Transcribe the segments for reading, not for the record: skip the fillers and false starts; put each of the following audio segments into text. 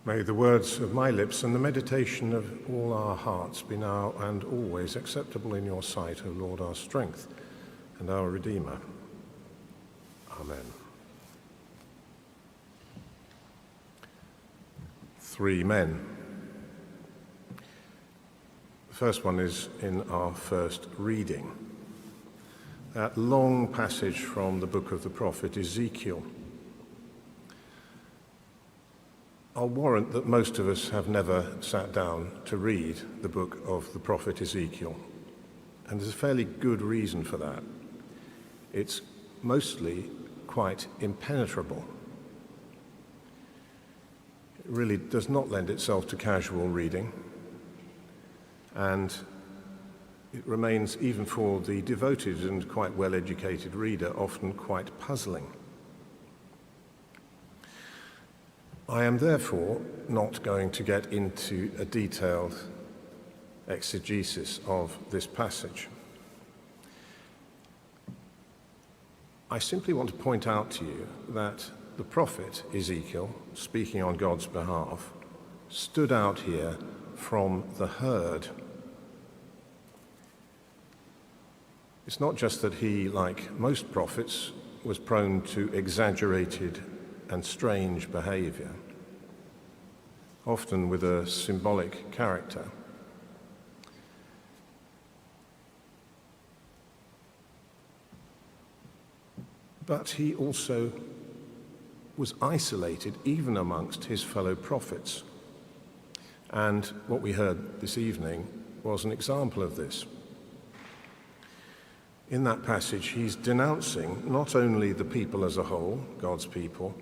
May the words of my lips and the meditation of all our hearts be now and always acceptable in your sight, O Lord, our strength and our Redeemer. Amen. 3 men. The first one is in our first reading. That long passage from the book of the prophet Ezekiel. I'll warrant that most of us have never sat down to read the book of the prophet Ezekiel, and there's a fairly good reason for that. It's mostly quite impenetrable. It really does not lend itself to casual reading, and it remains, even for the devoted and quite well-educated reader, often quite puzzling. I am therefore not going to get into a detailed exegesis of this passage. I simply want to point out to you that the prophet Ezekiel, speaking on God's behalf, stood out here from the herd. It's not just that he, like most prophets, was prone to exaggerated and strange behavior, often with a symbolic character. But he also was isolated even amongst his fellow prophets. And what we heard this evening was an example of this. In that passage, he's denouncing not only the people as a whole, God's people,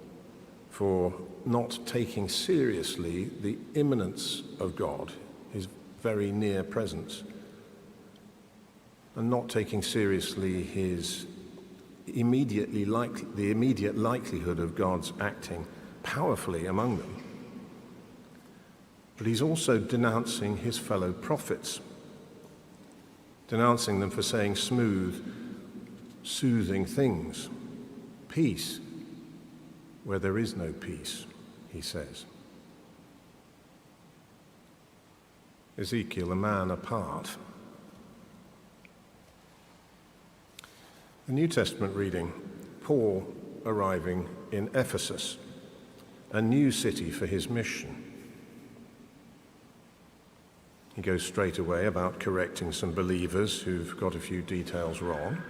for not taking seriously the immanence of God, his very near presence, and not taking seriously his the immediate likelihood of God's acting powerfully among them. But he's also denouncing his fellow prophets, denouncing them for saying smooth, soothing things, peace where there is no peace, he says. Ezekiel, a man apart. The New Testament reading, Paul arriving in Ephesus, a new city for his mission. He goes straight away about correcting some believers who've got a few details wrong.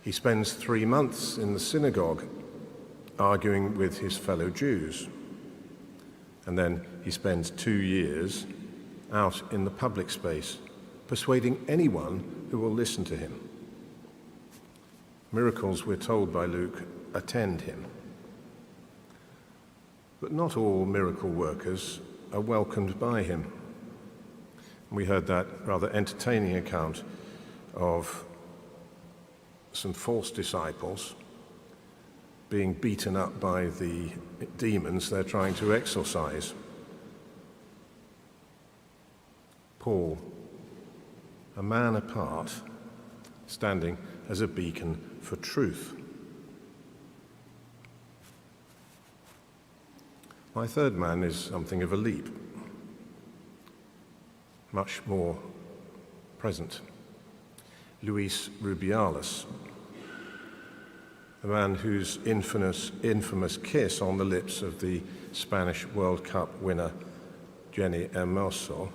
He spends 3 months in the synagogue arguing with his fellow Jews. And then he spends 2 years out in the public space, persuading anyone who will listen to him. Miracles, we're told by Luke, attend him. But not all miracle workers are welcomed by him. We heard that rather entertaining account of some false disciples being beaten up by the demons they're trying to exorcise. Paul, a man apart, standing as a beacon for truth. My third man is something of a leap, much more present. Luis Rubiales, the man whose infamous kiss on the lips of the Spanish World Cup winner Jenny Hermoso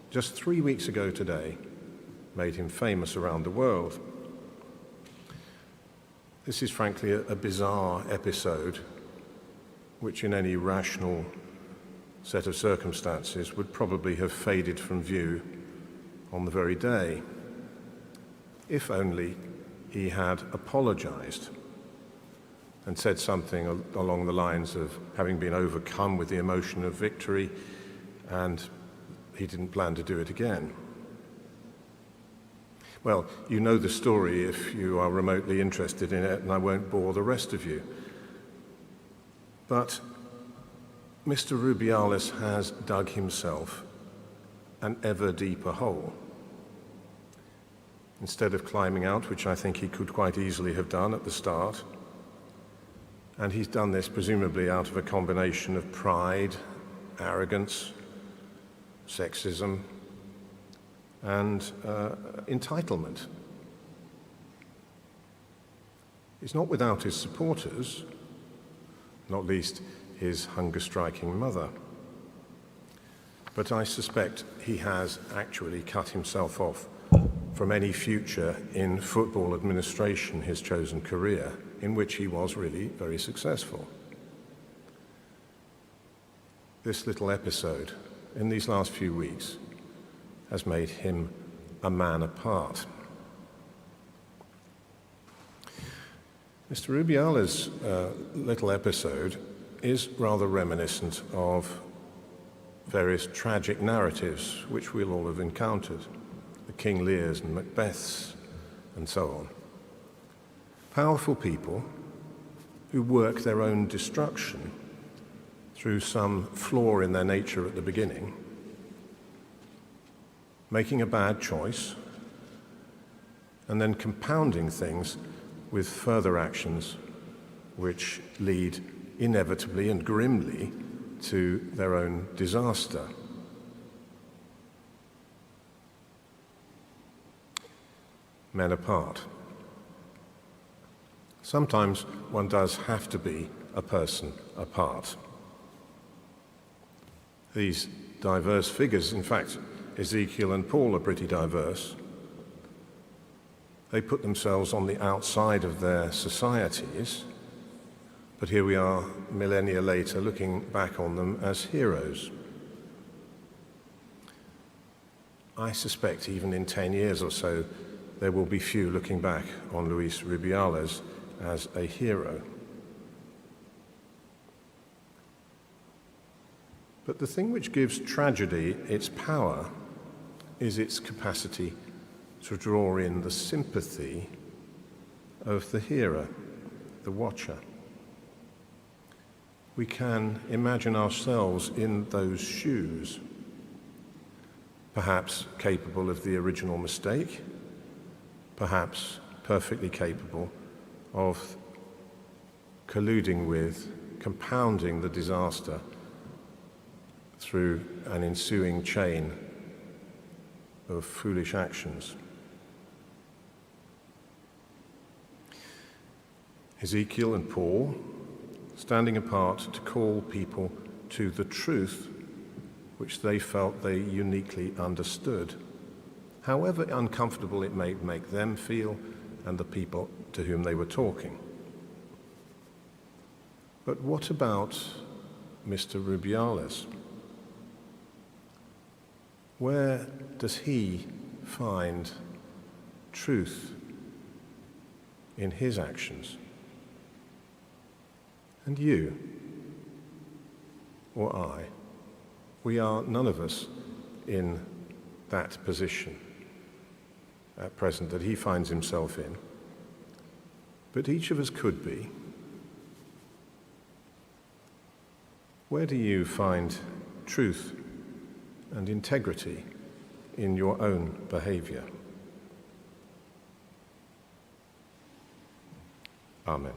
just 3 weeks ago today made him famous around the world. This is frankly a bizarre episode which in any rational set of circumstances would probably have faded from view on the very day, if only he had apologized and said something along the lines of having been overcome with the emotion of victory, and he didn't plan to do it again. Well, you know the story if you are remotely interested in it, and I won't bore the rest of you. But Mr. Rubiales has dug himself an ever deeper hole. Instead of climbing out, which I think he could quite easily have done at the start, And he's done this presumably out of a combination of pride, arrogance, sexism, and entitlement. He's not without his supporters, not least his hunger-striking mother. But I suspect he has actually cut himself off from any future in football administration, his chosen career, in which he was really very successful. This little episode in these last few weeks has made him a man apart. Mr. Rubiales' little episode is rather reminiscent of various tragic narratives which we'll all have encountered, the King Lears and Macbeths and so on. Powerful people who work their own destruction through some flaw in their nature at the beginning, making a bad choice, and then compounding things with further actions which lead inevitably and grimly to their own disaster. Men apart. Sometimes one does have to be a person apart. These diverse figures, in fact, Ezekiel and Paul are pretty diverse. They put themselves on the outside of their societies, but here we are, millennia later, looking back on them as heroes. I suspect even in 10 years or so, there will be few looking back on Luis Rubiales as a hero. But the thing which gives tragedy its power is its capacity to draw in the sympathy of the hearer, the watcher. We can imagine ourselves in those shoes, perhaps capable of the original mistake, perhaps perfectly capable of colluding with, compounding the disaster through an ensuing chain of foolish actions. Ezekiel and Paul, standing apart to call people to the truth which they felt they uniquely understood, however uncomfortable it may make them feel and the people to whom they were talking. But what about Mr. Rubiales? Where does he find truth in his actions? And you, or I, we are none of us in that position at present that he finds himself in, but each of us could be. Where do you find truth and integrity in your own behavior? Amen.